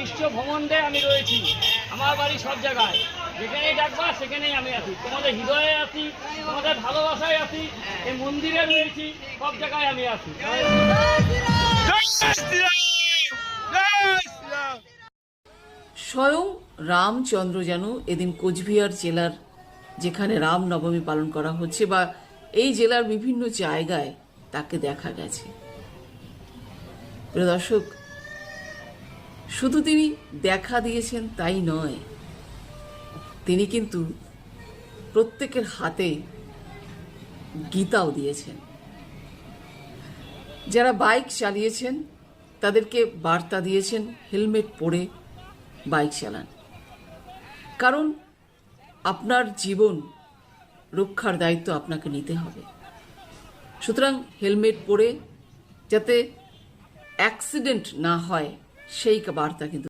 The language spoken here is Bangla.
বিশ্ব ভ্রমণে আমি রয়েছি, আমার বাড়ি সব জায়গায়, যেখানেই ডাকবা সেখানেই আমি আছি, তোমাদের হৃদয়ে আছি, তোমাদের ভালোবাসায় আছি, এই মন্দিরে রয়েছি, সব জায়গায় আমি আছি। স্বয়ং রামচন্দ্র যেন এদিন কোচবিহার জেলার যেখানে রাম নবমী পালন করা হচ্ছে বা এই জেলার বিভিন্ন জায়গায় তাকে দেখা গেছে। প্রিয় দর্শক, শুধু তিনি দেখা দিয়েছেন তাই নয়, তিনি কিন্তু প্রত্যেকের হাতে গীতাও দিয়েছেন। যারা বাইক চালিয়েছেন তাদেরকে বার্তা দিয়েছেন হেলমেট পরে বাইক চালান, কারণ আপনার জীবন রক্ষার দায়িত্ব আপনাকে নিতে হবে। সুতরাং হেলমেট পরে যাতে অ্যাক্সিডেন্ট না হয় সেই বার্তা কিন্তু